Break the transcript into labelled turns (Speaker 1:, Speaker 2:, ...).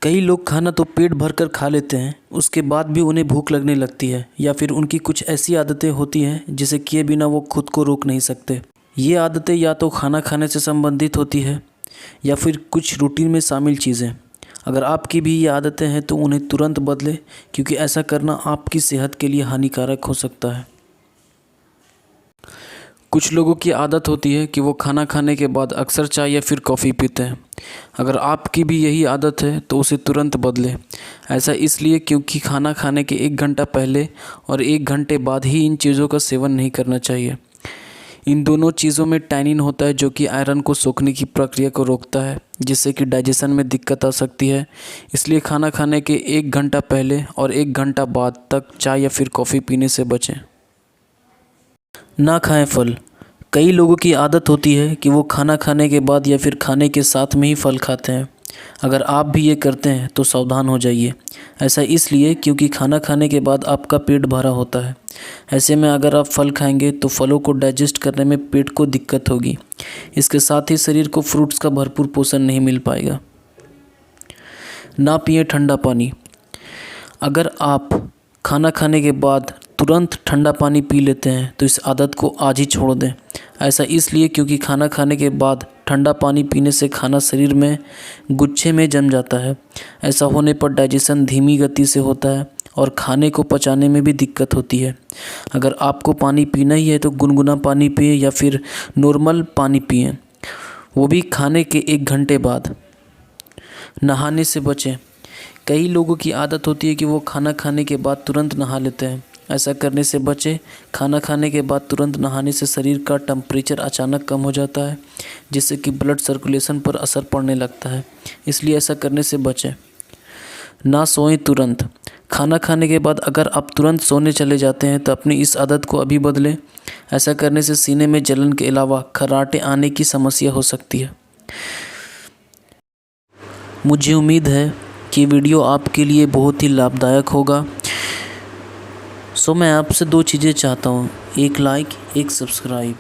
Speaker 1: कई लोग खाना तो पेट भर कर खा लेते हैं, उसके बाद भी उन्हें भूख लगने लगती है या फिर उनकी कुछ ऐसी आदतें होती हैं जिसे किए बिना वो खुद को रोक नहीं सकते। ये आदतें या तो खाना खाने से संबंधित होती है या फिर कुछ रूटीन में शामिल चीज़ें। अगर आपकी भी ये आदतें हैं तो उन्हें तुरंत बदलें, क्योंकि ऐसा करना आपकी सेहत के लिए हानिकारक हो सकता है। कुछ लोगों की आदत होती है कि वो खाना खाने के बाद अक्सर चाय या फिर कॉफ़ी पीते हैं। अगर आपकी भी यही आदत है तो उसे तुरंत बदलें। ऐसा इसलिए क्योंकि खाना खाने के 1 घंटा पहले और 1 घंटे बाद ही इन चीज़ों का सेवन नहीं करना चाहिए। इन दोनों चीज़ों में टैनिन होता है जो कि आयरन को सोखने की प्रक्रिया को रोकता है, जिससे कि डाइजेशन में दिक्कत आ सकती है। इसलिए खाना खाने के 1 घंटा पहले और 1 घंटा बाद तक चाय या फिर कॉफ़ी पीने से बचें। ना खाएं फल। कई लोगों की आदत होती है कि वो खाना खाने के बाद या फिर खाने के साथ में ही फल खाते हैं। अगर आप भी ये करते हैं तो सावधान हो जाइए। ऐसा इसलिए क्योंकि खाना खाने के बाद आपका पेट भरा होता है। ऐसे में अगर आप फल खाएंगे तो फलों को डाइजेस्ट करने में पेट को दिक्कत होगी। इसके साथ ही शरीर को फ्रूट्स का भरपूर पोषण नहीं मिल पाएगा। ना पिएं ठंडा पानी। अगर आप खाना खाने के बाद तुरंत ठंडा पानी पी लेते हैं तो इस आदत को आज ही छोड़ दें। ऐसा इसलिए क्योंकि खाना खाने के बाद ठंडा पानी पीने से खाना शरीर में गुच्छे में जम जाता है। ऐसा होने पर डाइजेशन धीमी गति से होता है और खाने को पचाने में भी दिक्कत होती है। अगर आपको पानी पीना ही है तो गुनगुना पानी पिए या फिर नॉर्मल पानी पिएं, वो भी खाने के 1 घंटे बाद। नहाने से बचें। कई लोगों की आदत होती है कि वो खाना खाने के बाद तुरंत नहा लेते हैं। ऐसा करने से बचें। खाना खाने के बाद तुरंत नहाने से शरीर का टेम्परेचर अचानक कम हो जाता है, जिससे कि ब्लड सर्कुलेशन पर असर पड़ने लगता है। इसलिए ऐसा करने से बचें। ना सोएं तुरंत। खाना खाने के बाद अगर आप तुरंत सोने चले जाते हैं तो अपनी इस आदत को अभी बदलें। ऐसा करने से सीने में जलन के अलावा खर्राटे आने की समस्या हो सकती है। मुझे उम्मीद है कि वीडियो आपके लिए बहुत ही लाभदायक होगा। मैं आपसे 2 चीज़ें चाहता हूँ, एक लाइक, एक सब्सक्राइब।